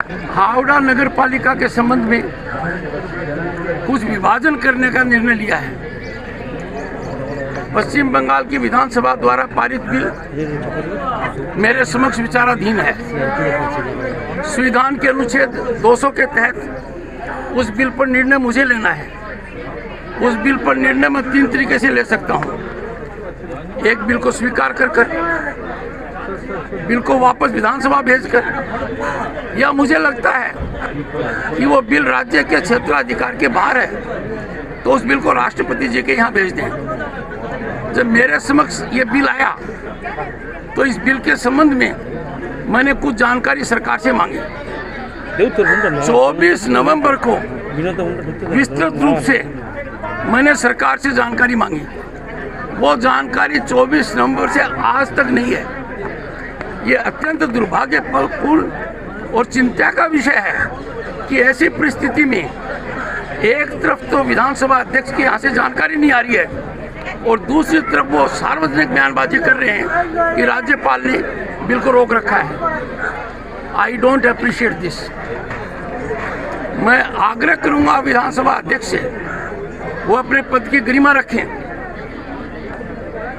हावड़ा नगर पालिका के संबंध में कुछ विभाजन करने का निर्णय लिया है। पश्चिम बंगाल की विधानसभा द्वारा पारित बिल मेरे समक्ष विचाराधीन है। संविधान के अनुच्छेद 200 के तहत उस बिल पर निर्णय मुझे लेना है। उस बिल पर निर्णय मैं 3 तरीके से ले सकता हूँ। एक, बिल को स्वीकार कर बिल को वापस विधानसभा भेजकर, या मुझे लगता है कि वो बिल राज्य के क्षेत्राधिकार के बाहर है तो उस बिल को राष्ट्रपति जी के यहाँ भेज दें। जब मेरे समक्ष ये बिल आया तो इस बिल के संबंध में मैंने कुछ जानकारी सरकार से मांगी। 24 नवंबर को विस्तृत रूप से मैंने सरकार से जानकारी मांगी। वो जानकारी 24 नवंबर से आज तक नहीं है। ये अत्यंत दुर्भाग्यपूर्ण और चिंता का विषय है कि ऐसी परिस्थिति में एक तरफ तो विधानसभा अध्यक्ष की यहाँ से जानकारी नहीं आ रही है और दूसरी तरफ वो सार्वजनिक बयानबाजी कर रहे हैं कि राज्यपाल ने बिल को रोक रखा है। I don't appreciate this. मैं आग्रह करूंगा विधानसभा अध्यक्ष से वो अपने पद की गरिमा रखें।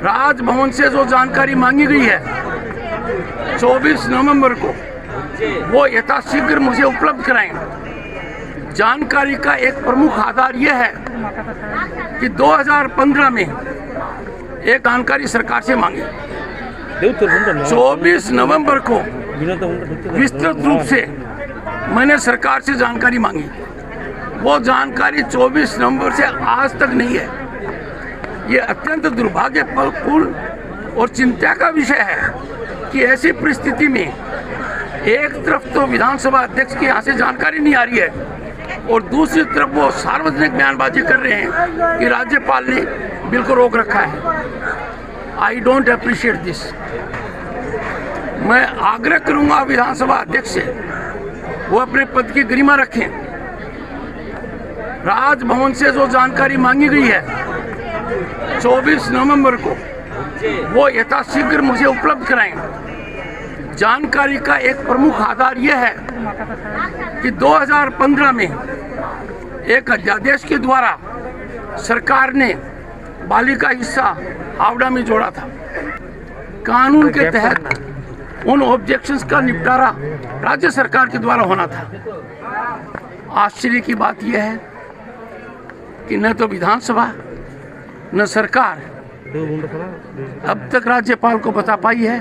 राजभवन से जो जानकारी मांगी गई है 24 नवंबर को, वो यथाशीघ्र मुझे उपलब्ध कराएं। जानकारी का एक प्रमुख आधार यह है कि 2015 में एक जानकारी सरकार से मांगी। 24 नवंबर को विस्तृत रूप से मैंने सरकार से जानकारी मांगी। वो जानकारी 24 नवंबर से आज तक नहीं है। ये अत्यंत दुर्भाग्यपूर्ण और चिंता का विषय है कि ऐसी परिस्थिति में एक तरफ तो विधानसभा अध्यक्ष की यहाँ से जानकारी नहीं आ रही है और दूसरी तरफ वो सार्वजनिक बयानबाजी कर रहे हैं कि राज्यपाल ने बिल को रोक रखा है। I don't appreciate this. मैं आग्रह करूंगा विधानसभा अध्यक्ष से वो अपने पद की गरिमा रखें। राजभवन से जो जानकारी मांगी गई है 24 नवंबर को, वो यथाशीघ्र मुझे उपलब्ध कराएं। जानकारी का एक प्रमुख आधार यह है कि 2015 में एक अध्यादेश के द्वारा सरकार ने बालिका हिस्सा हावड़ा में जोड़ा था। कानून के तहत उन ऑब्जेक्शंस का निपटारा राज्य सरकार के द्वारा होना था। आश्चर्य की बात यह है कि न तो विधानसभा न सरकार अब तक राज्यपाल को बता पाई है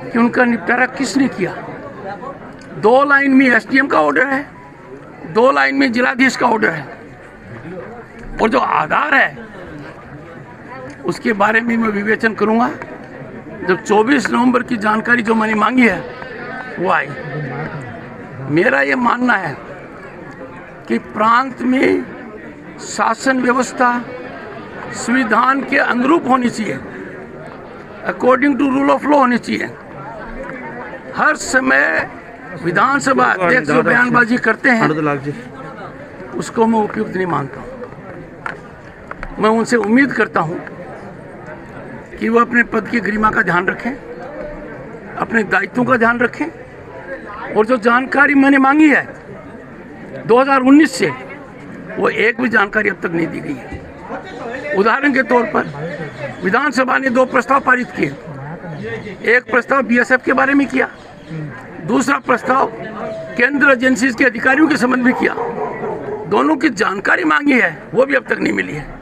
कि उनका निपटारा किसने किया। 2 लाइन में एसडीएम का ऑर्डर है, 2 लाइन में जिलाधीश का ऑर्डर है, और जो आधार है उसके बारे में मैं विवेचन करूंगा जब 24 नवंबर की जानकारी जो मैंने मांगी है वो आई। मेरा ये मानना है कि प्रांत में शासन व्यवस्था संविधान के अनुरूप होनी चाहिए, according to rule of law होनी चाहिए। हर समय विधानसभा अध्यक्ष जो बयानबाजी करते हैं उसको मैं उपयुक्त नहीं मानता हूँ। मैं उनसे उम्मीद करता हूँ कि वो अपने पद की गरिमा का ध्यान रखें, अपने दायित्वों का ध्यान रखें, और जो जानकारी मैंने मांगी है 2019 से, वो एक भी जानकारी अब तक नहीं दी गई है। उदाहरण के तौर पर विधानसभा ने 2 प्रस्ताव पारित किए। एक प्रस्ताव बीएसएफ के बारे में किया, दूसरा प्रस्ताव केंद्र एजेंसीज के अधिकारियों के संबंध में किया। दोनों की जानकारी मांगी है, वो भी अब तक नहीं मिली है।